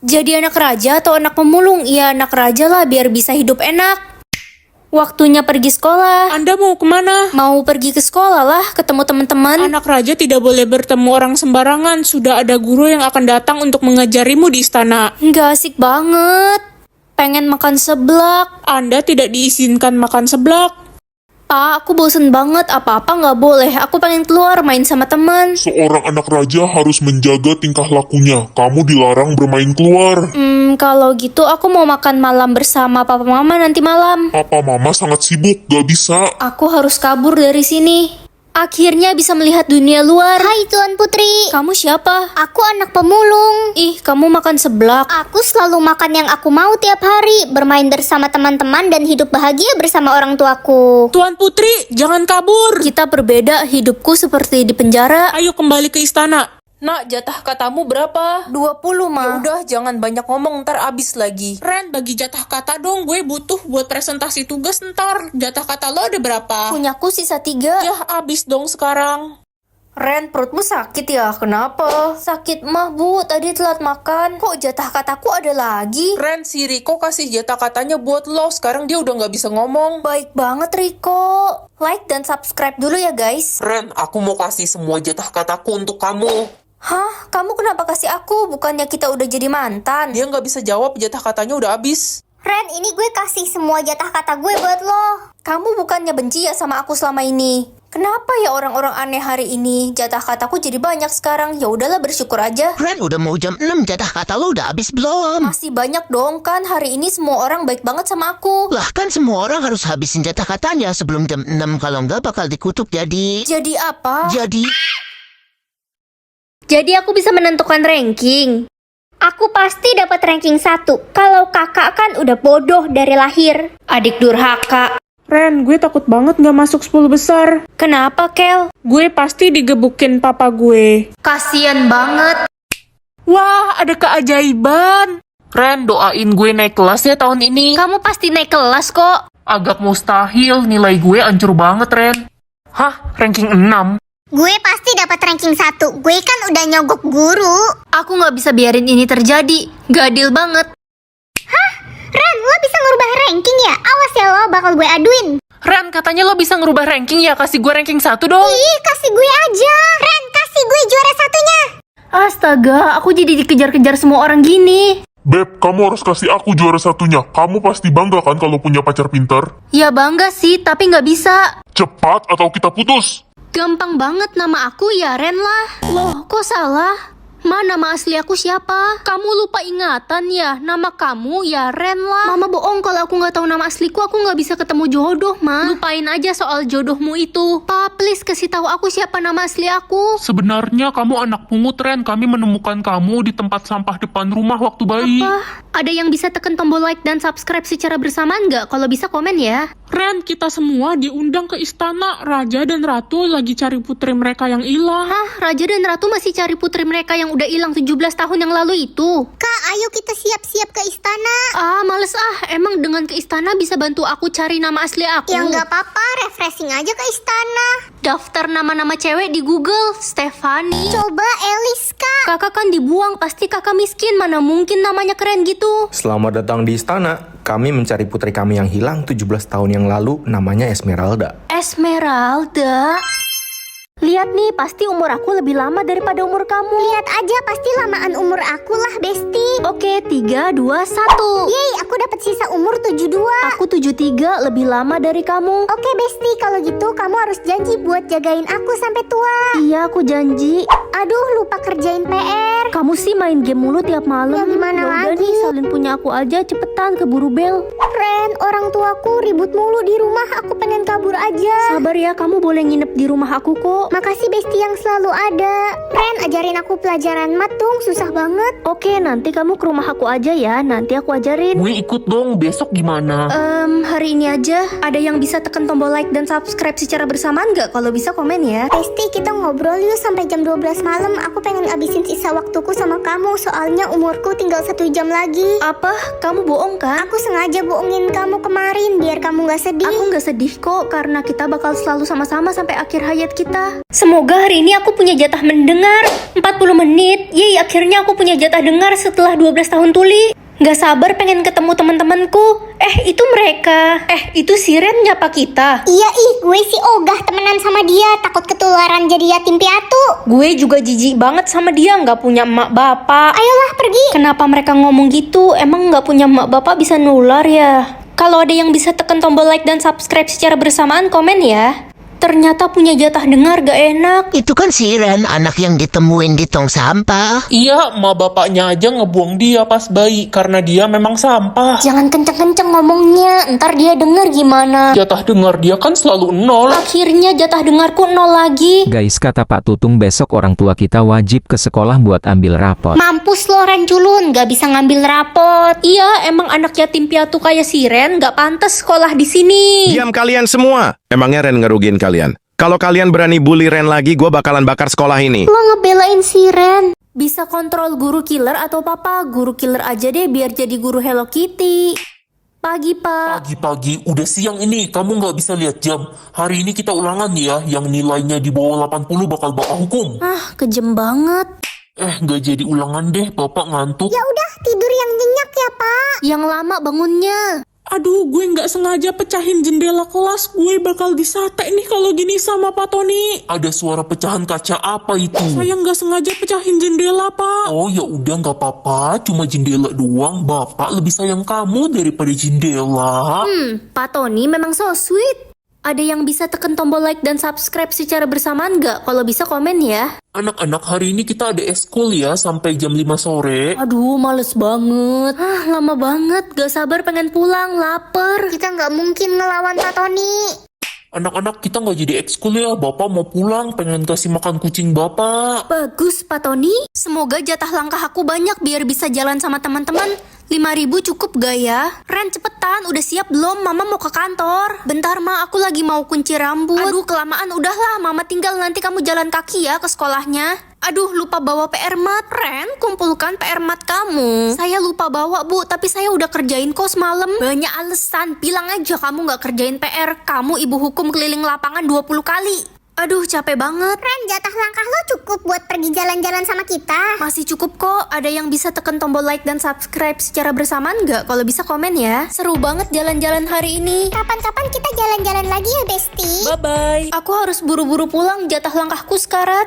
Jadi anak raja atau anak pemulung? Ya anak raja lah biar bisa hidup enak. Waktunya pergi sekolah. Anda mau kemana? Mau pergi ke sekolah lah, ketemu teman-teman. Anak raja tidak boleh bertemu orang sembarangan. Sudah ada guru yang akan datang untuk mengajarimu di istana. Nggak asik banget. Pengen makan seblak. Anda tidak diizinkan makan seblak. Pak, aku bosen banget. Apa-apa nggak boleh. Aku pengen keluar main sama teman. Seorang anak raja harus menjaga tingkah lakunya. Kamu dilarang bermain keluar. Kalau gitu aku mau makan malam bersama papa mama nanti malam. Papa mama sangat sibuk, gak bisa. Aku harus kabur dari sini. Akhirnya bisa melihat dunia luar. Hai Tuan Putri. Kamu siapa? Aku anak pemulung. Ih, kamu makan seblak. Aku selalu makan yang aku mau tiap hari, bermain bersama teman-teman dan hidup bahagia bersama orang tuaku. Tuan Putri, jangan kabur. Kita berbeda, hidupku seperti di penjara. Ayo kembali ke istana. Nak, jatah katamu berapa? 20, Ma. Udah, jangan banyak ngomong, ntar abis lagi. Ren, bagi jatah kata dong, gue butuh buat presentasi tugas ntar. Jatah kata lo ada berapa? Punyaku sisa 3. Yah, abis dong sekarang. Ren, perutmu sakit ya? Kenapa? Sakit mah, Bu. Tadi telat makan. Kok jatah kataku ada lagi? Ren, si Riko kasih jatah katanya buat lo. Sekarang dia udah gak bisa ngomong. Baik banget, Riko. Like dan subscribe dulu ya, guys. Ren, aku mau kasih semua jatah kataku untuk kamu. Hah? Kamu kenapa kasih aku? Bukannya kita udah jadi mantan? Dia gak bisa jawab, jatah katanya udah abis. Ren, ini gue kasih semua jatah kata gue buat lo. Kamu bukannya benci ya sama aku selama ini? Kenapa ya orang-orang aneh hari ini? Jatah kataku jadi banyak sekarang. Ya udahlah, bersyukur aja. Ren, udah mau jam 6, jatah kata lo udah habis belum? Masih banyak dong kan. Hari ini semua orang baik banget sama aku. Lah kan semua orang harus habisin jatah katanya sebelum jam 6. Kalau nggak bakal dikutuk jadi... Jadi apa? Jadi aku bisa menentukan ranking. Aku pasti dapat ranking 1. Kalau kakak kan udah bodoh dari lahir. Adik durhaka. Ren, gue takut banget gak masuk 10 besar. Kenapa, Kel? Gue pasti digebukin papa gue. Kasian banget. Wah, ada keajaiban. Ren, doain gue naik kelas ya tahun ini. Kamu pasti naik kelas kok. Agak mustahil, nilai gue hancur banget, Ren. Hah, ranking 6? Gue pasti dapat ranking 1. Gue kan udah nyogok guru. Aku nggak bisa biarin ini terjadi. Gadil banget. Ren, lo bisa ngerubah ranking ya? Awas ya lo, bakal gue aduin. Ren, katanya lo bisa ngerubah ranking ya, kasih gue ranking 1 dong. Ih, kasih gue aja. Ren, kasih gue juara satunya. Astaga, aku jadi dikejar-kejar semua orang gini. Beb, kamu harus kasih aku juara satunya. Kamu pasti bangga kan kalau punya pacar pintar? Ya bangga sih, tapi nggak bisa. Cepat atau kita putus. Gampang banget, nama aku ya Ren lah. Loh, kok salah? Nama asli aku siapa? Kamu lupa ingatan ya? Nama kamu ya Ren lah. Mama bohong kalau aku nggak tahu nama asliku. Aku nggak bisa ketemu jodoh, Ma. Lupain aja soal jodohmu itu. Pa, please kasih tahu aku siapa nama asli aku. Sebenarnya kamu anak pungut, Ren. Kami menemukan kamu di tempat sampah depan rumah waktu bayi. Ada yang bisa tekan tombol like dan subscribe secara bersamaan nggak? Kalau bisa komen ya. Ren, kita semua diundang ke istana. Raja dan Ratu lagi cari putri mereka yang hilang. Hah, Raja dan Ratu masih cari putri mereka yang udah hilang 17 tahun yang lalu itu. Kak, ayo kita siap-siap ke istana. Males emang dengan ke istana bisa bantu aku cari nama asli aku? Ya nggak apa-apa, refreshing aja ke istana. Daftar nama-nama cewek di Google. Stefani. Coba Elis, Kak. Kakak kan dibuang, pasti kakak miskin. Mana mungkin namanya keren gitu. Selamat datang di istana. Kami mencari putri kami yang hilang 17 tahun yang lalu, namanya Esmeralda. Esmeralda? Lihat nih, pasti umur aku lebih lama daripada umur kamu. Lihat aja, pasti lamaan umur aku lah, Besti. Oke, 3, 2, 1. Yeay, aku dapat sisa umur 72. Aku 73, lebih lama dari kamu. Oke, Besti, kalau gitu kamu harus janji buat jagain aku sampai tua. Iya, aku janji. Aduh, lupa kerjain PR. Kamu sih main game mulu tiap malam. Ya gimana Yaudah lagi? nih, salin punya aku aja, cepetan keburu bel. Ren, orang tuaku ribut mulu di rumah. Aku pengen kabur aja. Sabar ya, kamu boleh nginep di rumah aku kok. Makasih Besti yang selalu ada. Ren, ajarin aku pelajaran mat dong, susah banget. Oke, nanti kamu ke rumah aku aja ya. Nanti aku ajarin. Gue ikut ikut dong, besok gimana? Hari ini aja. Ada yang bisa tekan tombol like dan subscribe secara bersamaan nggak? Kalau bisa komen ya. Besti, kita ngobrol yuk sampai jam 12 malam. Aku pengen abisin sisa waktuku sama kamu. Soalnya umurku tinggal 1 jam lagi. Apa? Kamu bohong kan? Aku sengaja bohongin kamu kemarin biar kamu gak sedih. Aku nggak sedih kok, karena kita bakal selalu sama-sama sampai akhir hayat kita. Semoga hari ini aku punya jatah mendengar 40 menit. Yeay, akhirnya aku punya jatah dengar setelah 12 tahun tuli. Gak sabar pengen ketemu teman-temanku. Itu mereka. Itu si Ren nyapa kita. Iya gue sih ogah temenan sama dia. Takut ketularan jadi yatim piatu. Gue juga jijik banget sama dia, nggak punya emak bapak. Ayolah pergi. Kenapa mereka ngomong gitu? Emang nggak punya emak bapak bisa nular ya? Kalau ada yang bisa tekan tombol like dan subscribe secara bersamaan, komen ya. Ternyata punya jatah dengar gak enak. Itu kan si Ren, anak yang ditemuin di tong sampah. Iya, emak bapaknya aja ngebuang dia pas bayi karena dia memang sampah. Jangan kenceng-kenceng ngomongnya, ntar dia denger gimana. Jatah dengar dia kan selalu 0. Akhirnya jatah dengarku 0 lagi. Guys, kata Pak Tutung besok orang tua kita wajib ke sekolah buat ambil rapot. Mampus lo Ren culun, gak bisa ngambil rapot. Iya, emang anak yatim piatu kayak si Ren gak pantas sekolah di sini. Diam kalian semua. Emangnya Ren ngerugiin kalian? Kalau kalian berani bully Ren lagi, gue bakalan bakar sekolah ini. Lo ngebelain si Ren. Bisa kontrol guru killer atau papa? Guru killer aja deh biar jadi guru Hello Kitty. Pagi, Pak. Pagi-pagi, udah siang ini, kamu nggak bisa lihat jam. Hari ini kita ulangan ya, yang nilainya di bawah 80 bakal bawa hukum. Kejem banget. Nggak jadi ulangan deh, bapak ngantuk. Ya udah tidur yang nyenyak ya Pak. Yang lama bangunnya. Aduh, gue nggak sengaja pecahin jendela kelas. Gue bakal disate nih kalau gini sama Pak Tony. Ada suara pecahan kaca apa itu? Saya nggak sengaja pecahin jendela, Pak. Oh ya udah nggak apa-apa, cuma jendela doang. Bapak lebih sayang kamu daripada jendela. Pak Tony memang so sweet. Ada yang bisa tekan tombol like dan subscribe secara bersamaan nggak? Kalau bisa komen ya. Anak-anak, hari ini kita ada eskul ya sampai jam 5 sore. Aduh, males banget. Lama banget. Gak sabar pengen pulang, lapar. Kita nggak mungkin ngelawan Pak Tony. Anak-anak, kita nggak jadi ekskul ya. Bapak mau pulang, pengen kasih makan kucing bapak. Bagus, Pak Tony. Semoga jatah langkah aku banyak biar bisa jalan sama teman-teman. 5.000 cukup gak ya? Ren, cepetan, udah siap belum? Mama mau ke kantor. Bentar, Ma, aku lagi mau kunci rambut. Aduh, kelamaan, udahlah. Mama tinggal, nanti kamu jalan kaki ya ke sekolahnya. Aduh, lupa bawa PR mat. Ren, kumpulkan PR mat kamu. Saya lupa bawa, Bu, tapi saya udah kerjain kok semalam. Banyak alasan, bilang aja kamu gak kerjain PR. Kamu ibu hukum keliling lapangan 20 kali. Aduh, capek banget. Ren, jatah langkah lo cukup buat pergi jalan-jalan sama kita. Masih cukup kok. Ada yang bisa tekan tombol like dan subscribe secara bersamaan nggak? Kalau bisa komen ya. Seru banget jalan-jalan hari ini. Kapan-kapan kita jalan-jalan lagi ya Besti. Bye-bye. Aku harus buru-buru pulang. Jatah langkahku sekarat.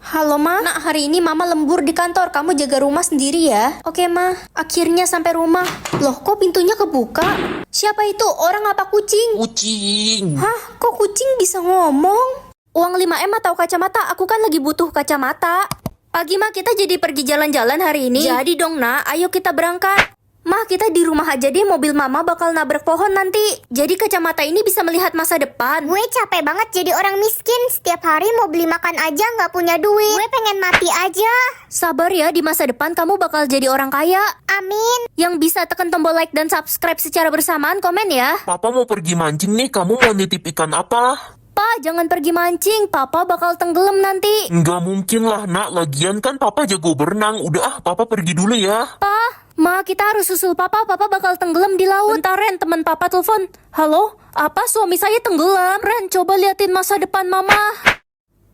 Halo Ma, nak hari ini Mama lembur di kantor. Kamu jaga rumah sendiri ya. Oke Ma, akhirnya sampai rumah. Loh, kok pintunya kebuka? Siapa itu? Orang apa kucing? Kucing. Hah, kok kucing bisa ngomong? Uang 5M atau kacamata? Aku kan lagi butuh kacamata. Pagi Ma, kita jadi pergi jalan-jalan hari ini. Jadi dong nak, ayo kita berangkat. Ma, kita di rumah aja deh, mobil Mama bakal nabrak pohon nanti. Jadi kacamata ini bisa melihat masa depan. Gue capek banget jadi orang miskin. Setiap hari mau beli makan aja nggak punya duit. Gue pengen mati aja. Sabar ya, di masa depan kamu bakal jadi orang kaya. Amin. Yang bisa tekan tombol like dan subscribe secara bersamaan, komen ya. Papa mau pergi mancing nih, kamu mau nitip ikan apa? Pa, jangan pergi mancing, Papa bakal tenggelam nanti. Nggak mungkin lah nak, lagian kan Papa jago berenang. Udah Papa pergi dulu ya. Pa, Ma, kita harus susul Papa bakal tenggelam di laut. Bentar Ren, teman Papa telepon. Halo, apa suami saya tenggelam? Ren, coba liatin masa depan Mama.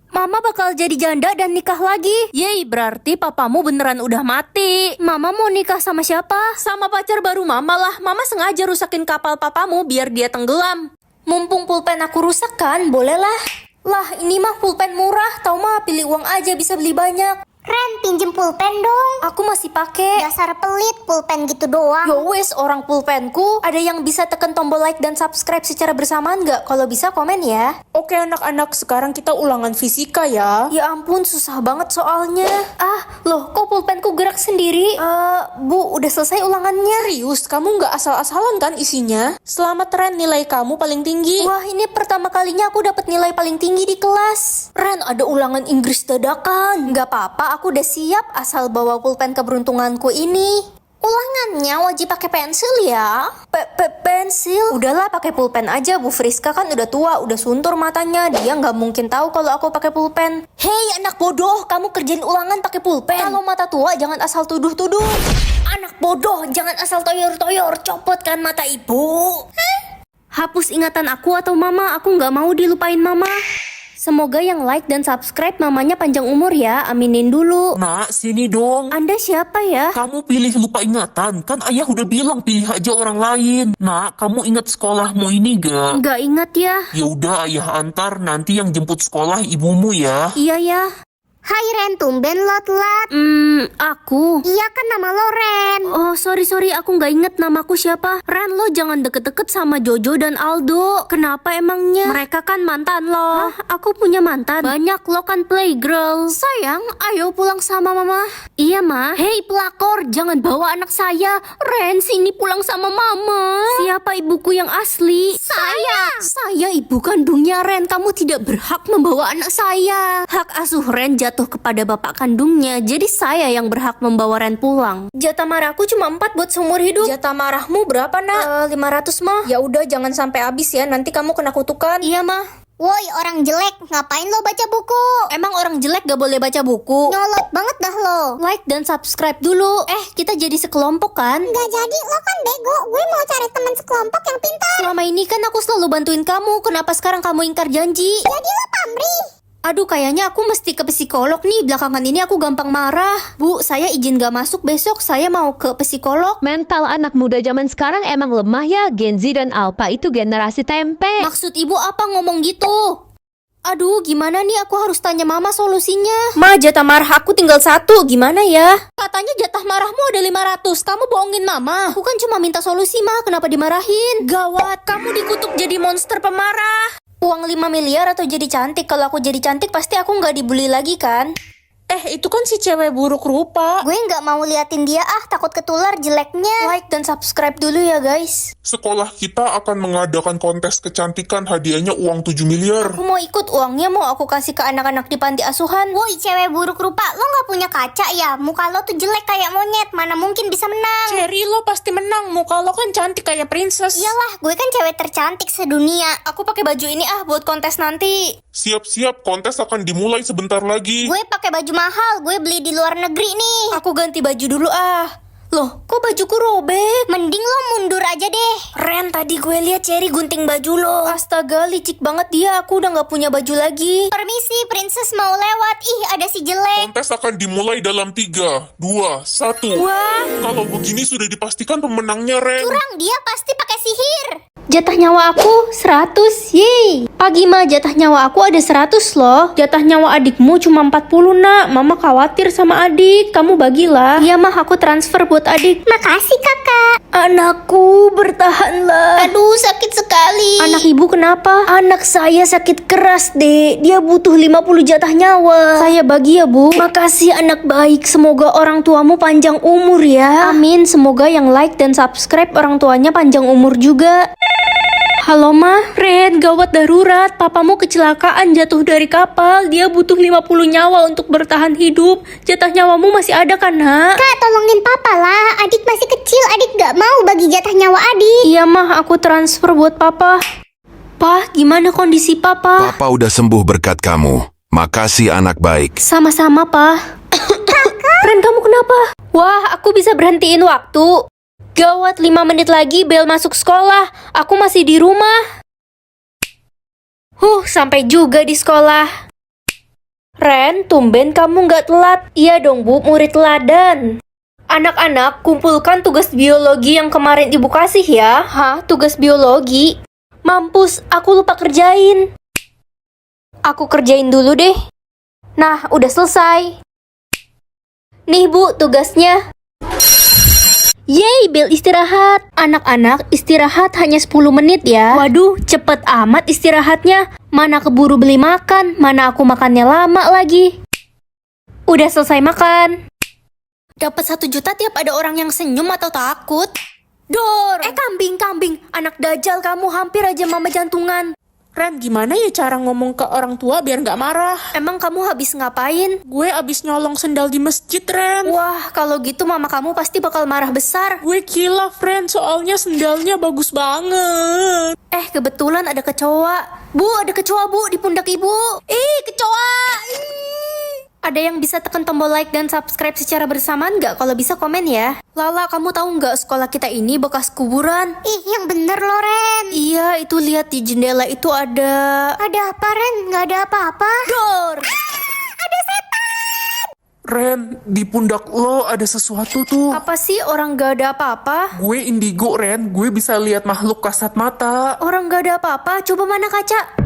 Mama bakal jadi janda dan nikah lagi. Yeay, berarti papamu beneran udah mati. Mama mau nikah sama siapa? Sama pacar baru Mama lah. Mama sengaja rusakin kapal papamu biar dia tenggelam. Mumpung pulpen aku rusak kan, boleh lah. Lah, ini mah pulpen murah. Tau mah, pilih uang aja bisa beli banyak. Ren, pinjem pulpen dong. Aku masih pakai. Dasar pelit, pulpen gitu doang. Yo wes, orang pulpenku. Ada yang bisa tekan tombol like dan subscribe secara bersamaan nggak? Kalau bisa komen ya. Oke anak-anak, sekarang kita ulangan fisika ya. Ya ampun, susah banget soalnya. Loh, kok pulpenku gerak sendiri? Bu, udah selesai ulangannya. Serius, kamu nggak asal-asalan kan isinya? Selamat Ren, nilai kamu paling tinggi. Wah, ini pertama kalinya aku dapat nilai paling tinggi di kelas. Ren, ada ulangan Inggris dadakan. Nggak apa-apa, aku udah siap asal bawa pulpen keberuntunganku ini. Ulangannya wajib pakai pensil ya. Pensil? Udahlah pakai pulpen aja. Bu Friska kan udah tua, udah suntur matanya. Dia nggak mungkin tahu kalau aku pakai pulpen. Hei anak bodoh, kamu kerjain ulangan pakai pulpen. Kalau mata tua jangan asal tuduh-tuduh. Anak bodoh, jangan asal toyor-toyor. Copot kan mata ibu. Hapus ingatan aku atau mama. Aku nggak mau dilupain mama. Semoga yang like dan subscribe mamanya panjang umur ya. Aminin dulu. Nak, sini dong. Anda siapa ya? Kamu pilih lupa ingatan. Kan ayah udah bilang pilih aja orang lain. Nak, kamu ingat sekolahmu ini gak? Nggak ingat ya. Ya udah ayah antar, nanti yang jemput sekolah ibumu ya. Iya ya. Hai Ren, tumben lo telat. Aku. Iya kan nama lo Ren. Oh, sorry, aku nggak inget namaku siapa. Ren, lo jangan deket-deket sama Jojo dan Aldo. Kenapa emangnya? Mereka kan mantan lo. Hah? Aku punya mantan. Banyak lo kan playgirl. Sayang, ayo pulang sama mama. Iya, Ma. Hei, pelakor, jangan bawa anak saya. Ren, sini pulang sama mama. Siapa ibuku yang asli? Saya ibu kandungnya Ren. Kamu tidak berhak membawa anak saya. Hak asuh Ren jatuh kepada bapak kandungnya, jadi saya yang berhak membawa Ren pulang. Jatah marahku cuma 4 buat seumur hidup. Jatah marahmu berapa nak? 500 mah. Ya udah jangan sampai habis ya, nanti kamu kena kutukan. Iya mah. Woi orang jelek, ngapain lo baca buku? Emang orang jelek gak boleh baca buku? Nyolot banget dah lo. Like dan subscribe dulu. Kita jadi sekelompok kan? Gak jadi, lo kan bego. Gue mau cari teman sekelompok yang pintar. Selama ini kan aku selalu bantuin kamu. Kenapa sekarang kamu ingkar janji? Jadi lo pamrih. Aduh, kayaknya aku mesti ke psikolog nih. Belakangan ini aku gampang marah. Bu, saya izin gak masuk besok. Saya mau ke psikolog. Mental anak muda zaman sekarang emang lemah ya. Gen Z dan Alpha itu generasi tempe. Maksud ibu apa ngomong gitu? Aduh, gimana nih? Aku harus tanya mama solusinya. Ma, jatah marah aku tinggal 1. Gimana ya? Katanya jatah marahmu ada 500. Kamu bohongin mama. Aku kan cuma minta solusi, Ma. Kenapa dimarahin? Gawat, kamu dikutuk jadi monster pemarah. Uang 5 miliar atau jadi cantik? Kalau aku jadi cantik pasti aku nggak dibully lagi kan? Itu kan si cewek buruk rupa. Gue nggak mau liatin dia takut ketular jeleknya. Like dan subscribe dulu ya guys. Sekolah kita akan mengadakan kontes kecantikan, hadiahnya uang 7 miliar. Aku mau ikut, uangnya mau aku kasih ke anak-anak di panti asuhan. Woi cewek buruk rupa, lo nggak punya kaca ya? Muka lo tuh jelek kayak monyet, mana mungkin bisa menang? Cherry, lo pasti menang. Muka lo kan cantik kayak princess. Iyalah, gue kan cewek tercantik sedunia. Aku pakai baju ini buat kontes nanti. Siap-siap, kontes akan dimulai sebentar lagi. Gue pakai baju mahal, gue beli di luar negeri nih. Aku ganti baju dulu Loh, kok bajuku robek? Mending lo mundur aja deh. Ren, tadi gue lihat Cherry gunting baju lo. Astaga, licik banget dia. Aku udah gak punya baju lagi. Permisi, princess mau lewat. Ih, ada si jelek. Kontes akan dimulai dalam 3, 2, 1. Wah. Kalau begini sudah dipastikan pemenangnya, Ren. Curang, dia pasti pakai sihir. Jatah nyawa aku 100, yeay. Pagi Ma, jatah nyawa aku ada 100 loh. Jatah nyawa adikmu cuma 40 nak. Mama khawatir sama adik, kamu bagilah. Iya Mah, aku transfer buat adik. Makasih kakak. Anakku, bertahanlah. Aduh, sakit sekali. Anak ibu kenapa? Anak saya sakit keras dek. Dia butuh 50 jatah nyawa. Saya bagi ya bu. Makasih anak baik. Semoga orang tuamu panjang umur ya. Amin. Semoga yang like dan subscribe orang tuanya panjang umur juga. Halo Ma, Ren, gawat darurat. Papamu kecelakaan jatuh dari kapal. Dia butuh 50 nyawa untuk bertahan hidup. Jatah nyawamu masih ada kan, Nak? Kak, tolongin papa lah. Adik masih kecil, adik gak mau bagi jatah nyawa adik. Iya Mah, aku transfer buat papa. Pa, gimana kondisi papa? Papa udah sembuh berkat kamu. Makasih anak baik. Sama-sama, Pa. Ren, kamu kenapa? Wah, aku bisa berhentiin waktu. Gawat, 5 menit lagi bel masuk sekolah. Aku masih di rumah. Sampai juga di sekolah. Ren, tumben kamu gak telat. Iya dong bu, murid teladan. Anak-anak, kumpulkan tugas biologi yang kemarin ibu kasih ya. Hah, tugas biologi? Mampus, aku lupa kerjain. Aku kerjain dulu deh. Nah, udah selesai. Nih bu, tugasnya. Yeay, bel istirahat. Anak-anak, istirahat hanya 10 menit ya. Waduh, cepet amat istirahatnya. Mana keburu beli makan, mana aku makannya lama lagi. Udah selesai makan. Dapat 1 juta tiap ada orang yang senyum atau takut. Dor! Kambing. Anak dajal kamu, hampir aja mama jantungan. Ren, gimana ya cara ngomong ke orang tua biar nggak marah? Emang kamu habis ngapain? Gue abis nyolong sendal di masjid, Ren. Wah, kalau gitu mama kamu pasti bakal marah besar. Gue kilaf, Ren, soalnya sendalnya bagus banget. Kebetulan ada kecoa. Bu, ada kecoa bu di pundak ibu. Ih, kecoa. Ada yang bisa tekan tombol like dan subscribe secara bersamaan nggak? Kalau bisa komen ya. Lala, kamu tahu nggak sekolah kita ini bekas kuburan? Ih, yang bener loh, Ren. Iya, itu lihat di jendela itu ada... Ada apa, Ren? Nggak ada apa-apa. Dor! Ada setan. Ren, di pundak lo ada sesuatu tuh. Apa sih orang nggak ada apa-apa? Gue indigo, Ren. Gue bisa lihat makhluk kasat mata. Orang nggak ada apa-apa, coba mana kaca?